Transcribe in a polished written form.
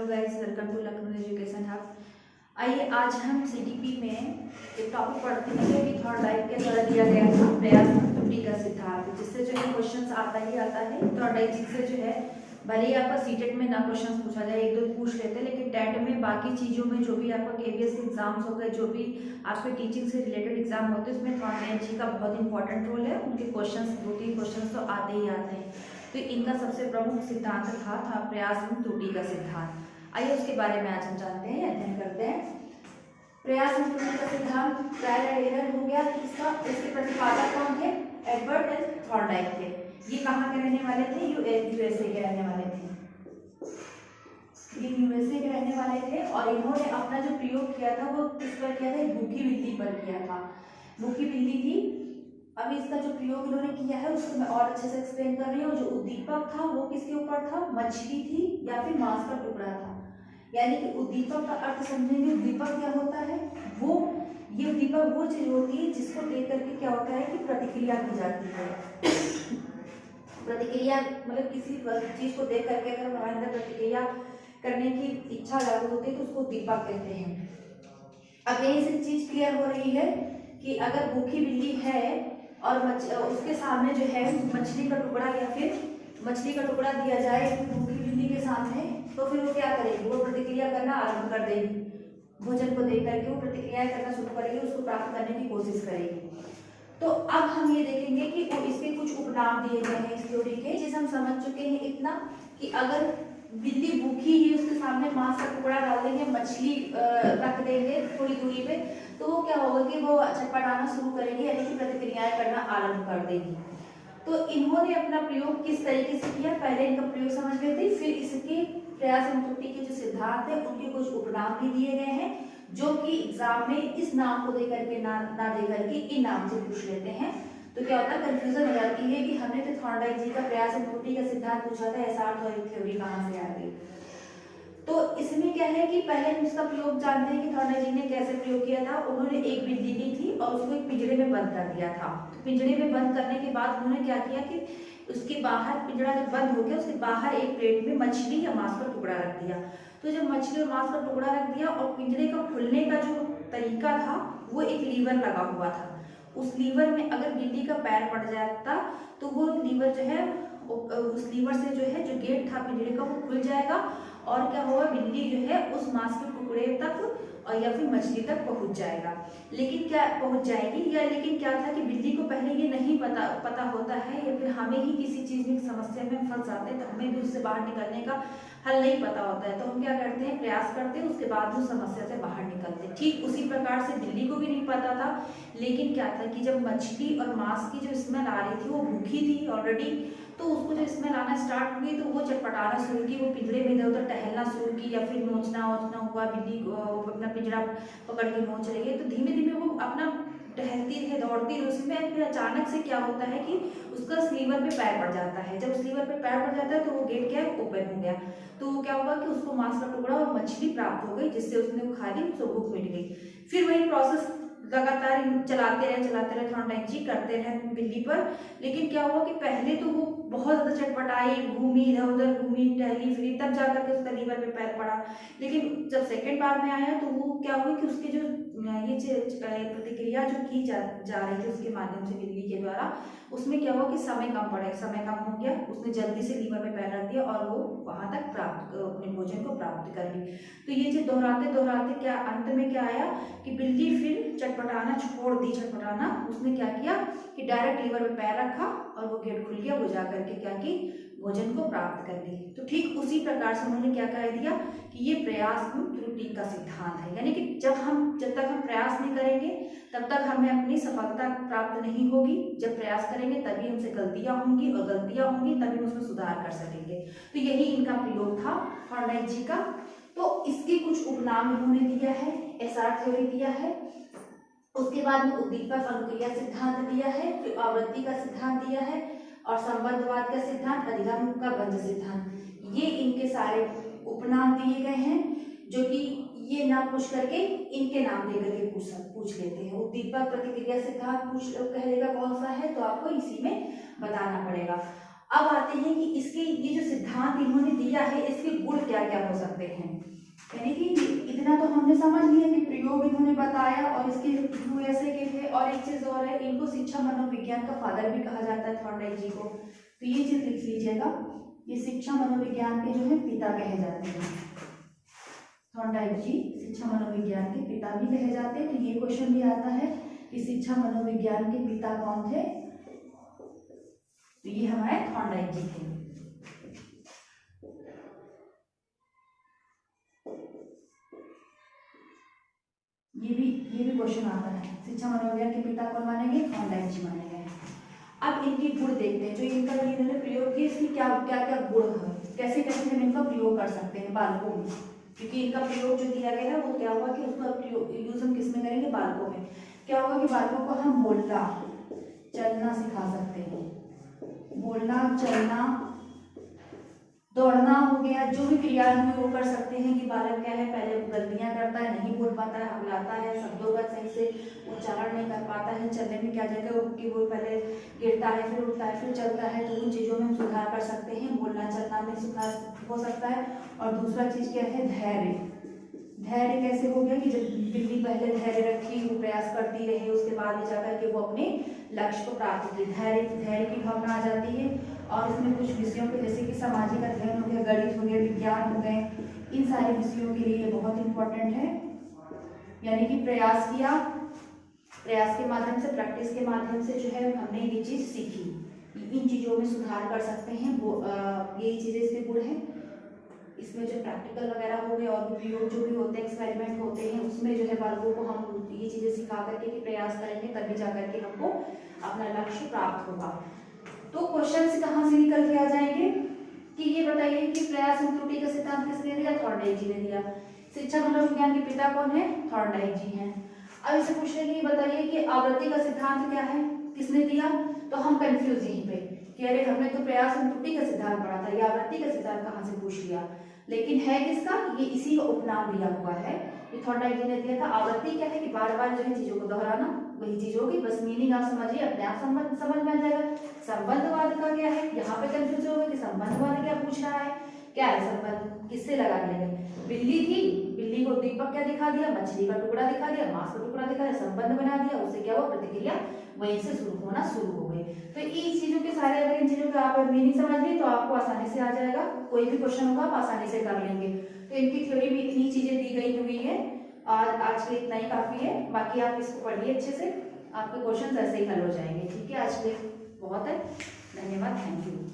Guys, welcome to Lucknow education hub. आइए आज हम सीडीपी में एक टॉपिक पढ़ते हैं जो कि थर्ड टाइप के द्वारा दिया गया था, प्रयास त्रुटि का सिद्धांत, जिससे जो है क्वेश्चंस आता ही आता है। थर्ड टाइप जिससे जो है भले ही आपका सीटेट में ना क्वेश्चंस पूछा जाए, एक दो पूछ लेते हैं, लेकिन टेट में बाकी चीज़ों में जो भी आपका केवीएस के एग्जाम्स हो गए, जो भी आपके टीचिंग से रिलेटेड एग्जाम होते हैं, उसमें थर्ड टाइप जी का बहुत इंपॉर्टेंट रोल है। उनके क्वेश्चन 2-3 क्वेश्चन तो आते ही आते हैं। तो इनका सबसे प्रमुख सिद्धांत था प्रयास एवं त्रुटि का सिद्धांत। आइए उसके बारे में आज हम जानते हैं, अध्ययन करते हैं। प्रयास एवं त्रुटि का सिद्धांत ट्रायल एंड एरर हो गया। इसके प्रतिपादक कौन थे? एडवर्ड एंड थॉर्नडाइक थे। ये कहाँ के रहने वाले थे? यूएसए के रहने वाले थे। ये यूएसए के रहने वाले थे और इन्होंने अपना जो प्रयोग किया था वो किस पर किया था? भूखी बिल्ली पर किया था। भूखी बिल्ली थी। अब इसका जो प्रयोग इन्होंने किया है उसको मैं और अच्छे से एक्सप्लेन कर रही हूँ। जो उद्दीपक था वो किसके ऊपर था? मछली थी या फिर मांस का टुकड़ा था। यानी कि उद्दीपक का अर्थ समझेंगे। उद्दीपक क्या होता है? ये उद्दीपक वो चीज होती है जिसको देख करके क्या होता है कि प्रतिक्रिया की जाती है। प्रतिक्रिया मतलब किसी चीज को देख करके अगर हमारे अंदर प्रतिक्रिया करने की इच्छा जागृत होती है तो उसको उद्दीपक कहते हैं। अब यही से चीज क्लियर हो रही है कि अगर भूखी बिल्ली है और उसके सामने जो है मछली का टुकड़ा या फिर मछली का टुकड़ा दिया जाए भूखी बिल्ली के सामने, तो फिर वो क्या करेगी? वो प्रतिक्रिया करना आरंभ कर देगी। भोजन को देख करके वो प्रतिक्रियाएं करना शुरू करेगी, उसको प्राप्त करने की कोशिश करेगी। तो अब हम ये देखेंगे कि इसके कुछ उपनाम दिए गए हैं इस थ्योरी के, जिसे हम समझ चुके हैं इतना कि अगर बिल्ली भूखी ही उसके सामने मांस का टुकड़ा डाल देंगे, मछली रख देंगे थोड़ी दूरी पे, तो वो क्या होगा कि वो छटपटाना शुरू करेगी, यानी कि प्रतिक्रियाएं करना आरंभ कर देगी। तो इन्होंने अपना प्रयोग किस तरीके से किया, पहले इनका प्रयोग समझ लेते, फिर इसके प्रयास एवं त्रुटि के जो सिद्धांत है उनके कुछ उपनाम भी दिए गए हैं, जो कि एग्जाम में इस नाम को देकर के ना देकर के इन नाम से पूछ लेते हैं। तो क्या होता है, कंफ्यूजन हो जाती है कि हमने तो थॉर्नडाइक जी का प्रयास एवं त्रुटि का सिद्धांत पूछा था, ऐसा थ्योरी कहाँ से आ गई। तो इसमें क्या है कि पहले हम इसका प्रयोग जानते हैं कि थॉर्नडाइक जी ने कैसे प्रयोग किया था। उन्होंने एक बिल्ली ली थी और उसको एक पिंजरे में बंद कर दिया था। तो पिंजरे में बंद करने के बाद उन्होंने क्या किया कि उसके बाहर, पिंजरा जब बंद हो गया उसके बाहर एक प्लेट में मछली या मांस का टुकड़ा रख दिया। तो जब मछली और मांस का टुकड़ा रख दिया और पिंजरे का खुलने का जो तरीका था वो एक लीवर लगा हुआ था। उस लीवर में अगर बिल्ली का पैर पड़ जाता तो वो लीवर जो है उस लीवर से जो है जो गेट था पिंजरे का वो खुल जाएगा और क्या होगा, बिल्ली जो है उस मांस के टुकड़े तक और या फिर मछली तक पहुंच जाएगा। लेकिन क्या पहुंच जाएगी या लेकिन क्या था कि बिल्ली को पहले ये नहीं पता होता है, या फिर हमें ही किसी चीज में समस्या में फंस जाते हैं तो हमें भी उससे बाहर निकलने का हल नहीं पता होता है, तो हम क्या करते हैं, प्रयास करते हैं, उसके बाद उस समस्या से बाहर निकलते हैं। ठीक उसी प्रकार से बिल्ली को भी नहीं पता था, लेकिन क्या था कि जब मछली और मांस की जो स्मेल आ रही थी वो भूखी थी ऑलरेडी, तो उसको जब स्मेल आना स्टार्ट हुई तो वो चटपटाना शुरू की, वो पिंजरे में इधर उधर टहलना शुरू की या फिर नोचना वोचना हुआ, बिल्ली अपना पिंजरा पकड़ के नोच रही है। तो धीमे धीमे वो अपना टहलती रहे, दौड़ती रहे उसमें, फिर अचानक से क्या होता है कि उसका स्लीवर पे पैर पड़ जाता है। जब स्लीवर पे पैर पड़ जाता है तो वो गेट क्या है, ओपन हो गया। तो क्या होगा कि उसको मांस का टुकड़ा और मछली प्राप्त हो गई, जिससे उसने वो खा ली, उसको भूख मिट गई। फिर वही प्रोसेस लगातार चलाते रहे थॉर्नडाइक जी, करते रहे बिल्ली पर। लेकिन क्या हुआ कि पहले तो वो बहुत ज्यादा चटपटाई, घूमी इधर उधर, घूमी टहली फिरी, तब जाकर के उसका लीवर पे पैर पड़ा। लेकिन जब सेकंड बार में आया तो वो क्या हुआ कि उसके जो ये प्रतिक्रिया जो की जा रही थी उसके माध्यम से बिल्ली के द्वारा, उसमें क्या हुआ कि समय कम हो गया, उसने जल्दी से लीवर पे पैर रख दिया और वो वहां तक अपने भोजन को प्राप्त कर ली। तो ये चीज दोहराते दोहराते क्या अंत में क्या आया कि बिल्ली फिर चटपटाना छोड़ दी। उसने क्या किया कि डायरेक्ट लीवर पे पैर रखा और वो गेट खुल गया, वो जाकर के क्या की, भोजन को प्राप्त कर ली। तो ठीक उसी प्रकार से उन्होंने क्या कह दिया कि ये प्रयास त्रुटि का सिद्धांत है, यानी कि जब तक हम प्रयास नहीं करेंगे तब तक हमें अपनी सफलता प्राप्त नहीं होगी। जब प्रयास करेंगे तभी हमसे गलतियां होंगी और गलतियां होंगी तभी हम उसमें सुधार कर सकेंगे। तो यही इनका प्रयोग था थॉर्नडाइक जी का। तो इसके कुछ उपनाम इन्होंने दिया है, एसआर थ्योरी दिया है, उसके बाद में उद्दीपक अनुक्रिया सिद्धांत दिया है, फिर आवृत्ति का सिद्धांत दिया है और संबंधवाद का सिद्धांत, अधिगम का बंध सिद्धांत। ये इनके सारे उपनाम दिए गए हैं, जो कि ये ना पूछ करके इनके नाम दे करके पूछ लेते हैं। उद्दीपक प्रतिक्रिया सिद्धांत पूछ कहेगा कौन सा है तो आपको इसी में बताना पड़ेगा। अब आते हैं कि इसके ये जो सिद्धांत इन्होंने दिया है इसके गुण क्या क्या हो सकते हैं। यानी कि इतना तो हमने समझ लिया कि प्रयोग इन्होंने बताया और इसके गुण ऐसे के थे। और एक चीज और है, इनको शिक्षा मनोविज्ञान का फादर भी कहा जाता है थॉर्नडाइक जी को, तो ये चीज लिख लीजिएगा, ये शिक्षा मनोविज्ञान के जो है पिता कहे जाते हैं। थॉर्नडाइक जी शिक्षा मनोविज्ञान के पिता भी कहे जाते हैं। तो ये क्वेश्चन भी आता है कि शिक्षा मनोविज्ञान के पिता कौन थे, तो ये हमारे थॉर्नडाइक जी थे। ये भी क्वेश्चन आता है, शिक्षा मनोविज्ञान के पिता कौन माने गए, थॉर्नडाइक जी माने गए। अब इनके गुण देखते हैं, जो इनका इन्होंने प्रयोग किया इसकी क्या क्या क्या गुण है, कैसे कैसे हम इनका प्रयोग कर सकते हैं बालकों में, क्योंकि इनका प्रयोग जो दिया गया है वो क्या होगा कि उसका यूज हम किस में करेंगे, बालकों में। क्या होगा कि बालकों को हम बोलना चलना सिखा सकते हैं, बोलना चलना दौड़ना हो गया, जो भी क्रिया हमें वो कर सकते हैं कि बालक क्या है पहले गलतियां करता है, नहीं बोल पाता है, हकलाता है, शब्दों का सही से उच्चारण नहीं कर पाता है, चलने में क्या जगह कि वो पहले गिरता है फिर उठता है फिर चलता है, तो उन चीज़ों में हम सुधार कर सकते हैं, बोलना चलना में सुधार हो सकता है। और दूसरा चीज़ क्या है, धैर्य। धैर्य कैसे हो गया कि जब बिल्ली पहले धैर्य रखी, वो प्रयास करती रही, उसके बाद जाकर के वो अपने लक्ष्य को प्राप्त की, धैर्य की भावना आ जाती है। और इसमें कुछ विषयों के जैसे कि सामाजिक अध्ययन हो गया, गणित हो गया, विज्ञान हो गए, इन सारे विषयों के लिए ये बहुत इंपॉर्टेंट है। यानी कि प्रयास किया, प्रयास के माध्यम से, प्रैक्टिस के माध्यम से जो है हमने ये चीज़ सीखी, इन चीज़ों में सुधार कर सकते हैं, वो यही चीज़ें इसके गुण है। इसमें जो प्रैक्टिकल वगैरह हो गए और भी प्रयोग जो भी होते हैं, एक्सपेरिमेंट होते हैं, उसमें जो है बालकों को हम ये चीज़ें सिखा करके कि प्रयास करेंगे तभी जा करके हमको अपना लक्ष्य प्राप्त होगा। तो क्वेश्चन से कहाँ से निकल के आ जाएंगे कि ये बताइए कि प्रयास एवं त्रुटि का सिद्धांत किसने दिया, थॉर्नडाइक जी ने दिया। शिक्षा मनोविज्ञान के पिता कौन है, थॉर्नडाइक जी हैं। अब इसे पूछने के लिए बताइए कि आवृत्ति का सिद्धांत क्या है, किसने दिया, तो हम कंफ्यूज यहीं पे कि अरे हमने तो प्रयास एवं त्रुटि का सिद्धांत पढ़ा था, ये आवृत्ति का सिद्धांत कहाँ से पूछ लिया। लेकिन है किसका, ये इसी का उपनाम दिया हुआ है, ये थॉर्नडाइक जी ने दिया था। आवृत्ति क्या है कि बार बार जो है चीजों को दोहराना, वही चीज होगी, बस मीनिंग आप समझिए, अपने आप समझ में आ जाएगा। संबंधवाद का क्या है, यहाँ पे कंफ्यूज होगा कि संबंधवाद क्या पूछ रहा है, क्या है संबंध, किससे लगा दिया गया, बिल्ली थी, बिल्ली को दीपक क्या दिखा दिया, मछली का टुकड़ा दिखा दिया, मांस का टुकड़ा दिखा दिया, संबंध बना दिया, उससे क्या हुआ, प्रतिक्रिया वहीं से शुरू हो गई। तो इन चीजों के सारे, अगर इन चीजों का आप मीनिंग समझ लिए तो आपको आसानी से आ जाएगा, कोई भी क्वेश्चन होगा आप आसानी से कर लेंगे। तो इनकी थ्योरी में इतनी चीजें दी गई हुई है, और आज के लिए इतना ही काफी है, बाकी आप इसको पढ़िए अच्छे से, आपके क्वेश्चन ऐसे ही हल हो जाएंगे। ठीक है, आज के लिए बहुत है, धन्यवाद, थैंक यू।